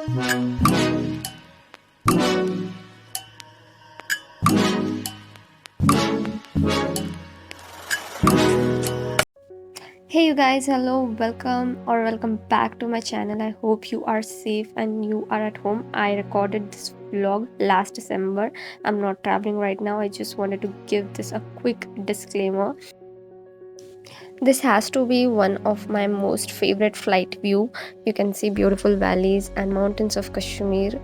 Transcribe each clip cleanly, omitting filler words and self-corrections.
Hey you guys, hello, welcome back to my channel. I hope you are safe and you are at home. I recorded this vlog last December. I'm not traveling right now. I just wanted to give this a quick disclaimer. This has to be one of my most favorite flight view. You can see beautiful valleys and mountains of Kashmir.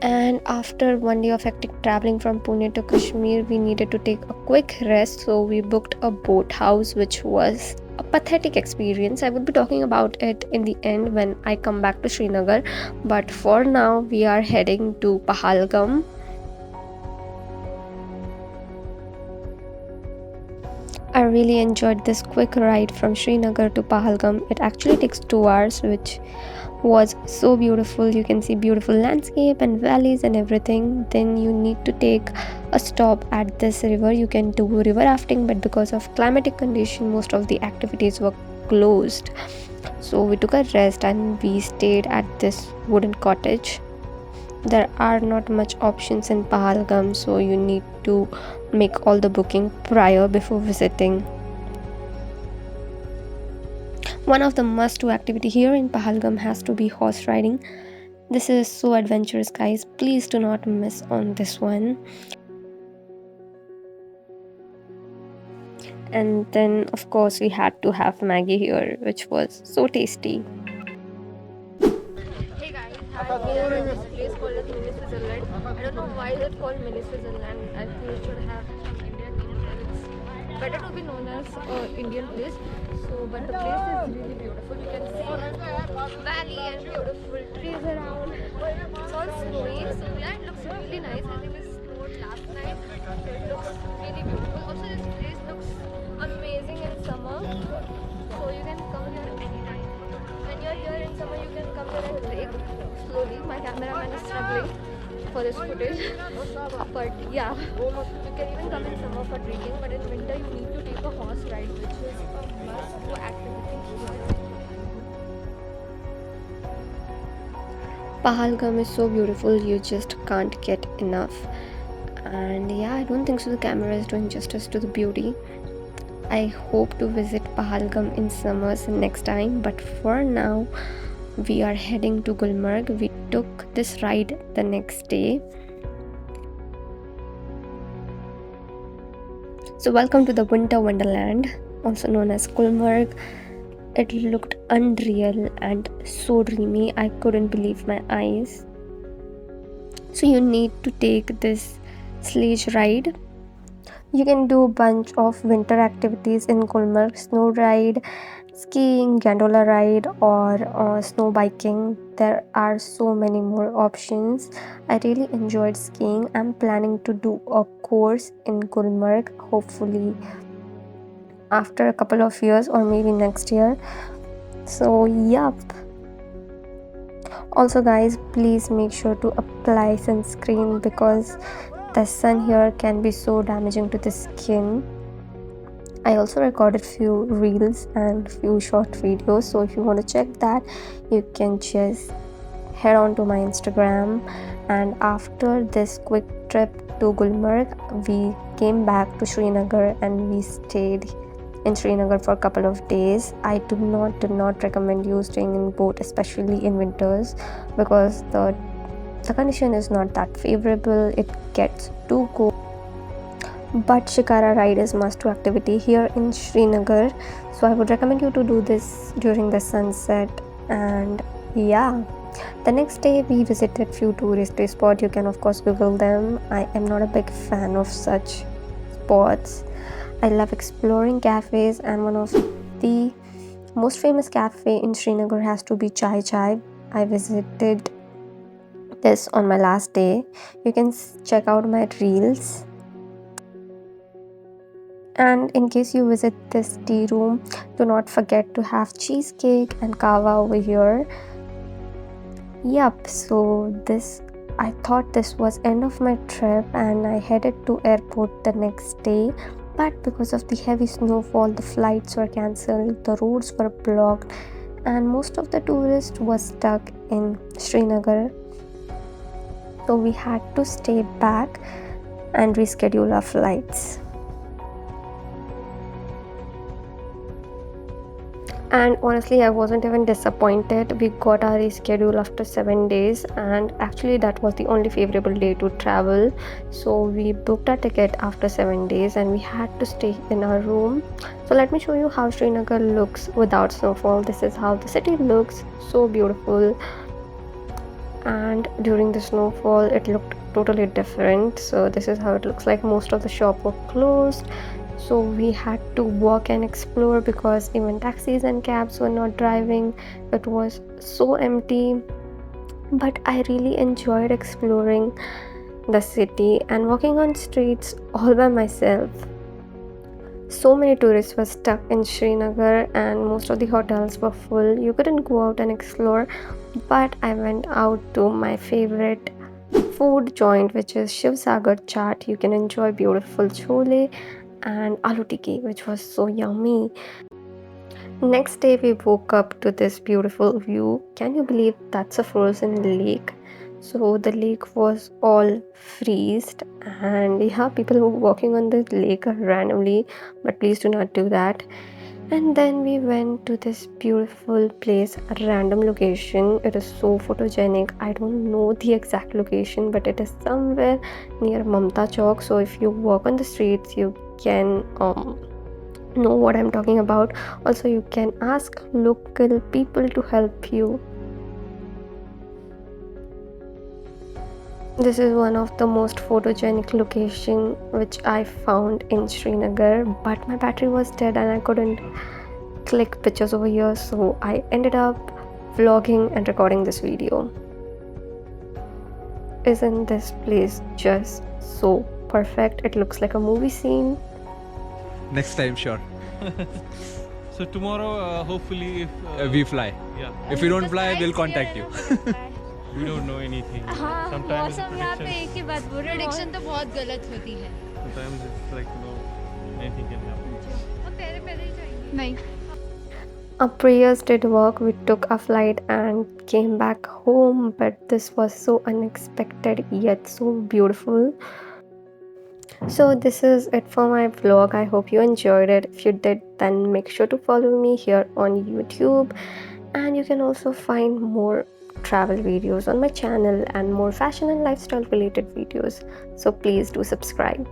And after one day of hectic traveling from Pune to Kashmir, we needed to take a quick rest, so we booked a boat house, which was a pathetic experience. I would be talking about it in the end when I come back to Srinagar, but for now, we are heading to Pahalgam. I really enjoyed this quick ride from Srinagar to Pahalgam. It actually takes 2 hours, which was so beautiful. You can see beautiful landscape and valleys and everything. Then you need to take a stop at this river. You can do river rafting, but because of climatic condition, most of the activities were closed. So we took a rest and we stayed at this wooden cottage. There are not much options in Pahalgam, so you need to make all the booking prior before visiting. One of the must-do activity here in Pahalgam has to be horse riding. This is so adventurous, guys. Please do not miss on this one. And then, of course, we had to have Maggie here, which was so tasty. Hey guys, I'm here in this place called as Mini Switzerland. I don't know why it's called Mini Switzerland. I think it should have some Indian name, but it's better to be known as Indian place. So, but the place is really beautiful. You can see valley and beautiful trees around. It's all snowy, so yeah, it looks really nice. I think it snowed last night, so it looks really beautiful. Also, this place looks amazing in summer, so you can come here anytime. When you're here in summer, you can come here and break slowly. My cameraman is struggling for this footage, but yeah, you can even come in summer for drinking, but in winter you need to take a horse ride, which is a must-do activity here. Pahalgam is so beautiful, you just can't get enough. And yeah, I don't think so the camera is doing justice to the beauty. I hope to visit Pahalgam in summers next time, but for now we are heading to Gulmarg. We took this ride the next day. So welcome to the winter wonderland, also known as Gulmarg. It looked unreal and so dreamy. I couldn't believe my eyes. So you need to take this sledge ride. You can do a bunch of winter activities in Gulmarg: snow ride, skiing, gondola ride, or snow biking. There are so many more options. I really enjoyed skiing. I'm planning to do a course in Gulmarg, hopefully after a couple of years or maybe next year. So, yup. Also, guys, please make sure to apply sunscreen because the sun here can be so damaging to the skin. I also recorded few reels and few short videos, so if you want to check that, you can just head on to my Instagram. And after this quick trip to Gulmarg, we came back to Srinagar and we stayed in Srinagar for a couple of days. I do not recommend you staying in boat, especially in winters, because the condition is not that favorable. It gets too cold. But Shikara ride is must-do activity here in Srinagar, so I would recommend you to do this during the sunset. And yeah, the next day we visited few touristy spots. You can of course Google them. I am not a big fan of such spots. I love exploring cafes, and one of the most famous cafe in Srinagar has to be Chai Chai. I visited this on my last day. You can check out my reels. And in case you visit this tea room, do not forget to have cheesecake and kava over here. Yup, so I thought this was end of my trip and I headed to airport the next day, but because of the heavy snowfall the flights were cancelled, the roads were blocked, and most of the tourists were stuck in Srinagar, so we had to stay back and reschedule our flights. And honestly, I wasn't even disappointed. We got our reschedule after 7 days, and actually that was the only favorable day to travel. So we booked our ticket after 7 days and we had to stay in our room. So let me show you how Srinagar looks without snowfall. This is how the city looks, so beautiful. And during the snowfall it looked totally different. So this is how it looks like. Most of the shops were closed, so we had to walk and explore because even taxis and cabs were not driving. It was so empty, but I really enjoyed exploring the city and walking on streets all by myself. So many tourists were stuck in Srinagar and most of the hotels were full. You couldn't go out and explore, but I went out to my favorite food joint, which is Shiv Sagar Chaat. You can enjoy beautiful chole and aloo tikki, which was so yummy. Next day we woke up to this beautiful view. Can you believe that's a frozen lake? So the lake was all freezed, and yeah, people were walking on the lake randomly, but please do not do that. And then we went to this beautiful place, a random location. It is so photogenic. I don't know the exact location, but it is somewhere near Mamta Chowk. So if you walk on the streets, you can know what I'm talking about. Also, you can ask local people to help you. This is one of the most photogenic location which I found in Srinagar, but my battery was dead and I couldn't click pictures over here, so I ended up vlogging and recording this video. Isn't this place just so perfect? It looks like a movie scene. Next time, sure. So tomorrow, hopefully, if We fly. yeah, If you don't fly, we'll contact you. we don't know anything. हाँ Sometimes मौसम यहाँ पे एक ही बात बोल रहे prediction तो बहुत गलत होती है। sometimes it's like anything can happen. वो तेरे पैदल ही जाएंगे। नहीं। Our prayers did work. We took a flight and came back home, but this was so unexpected yet so beautiful. So this is it for my vlog. I hope you enjoyed it. If you did, then make sure to follow me here on YouTube, and you can also find more travel videos on my channel and more fashion and lifestyle related videos. So please do subscribe.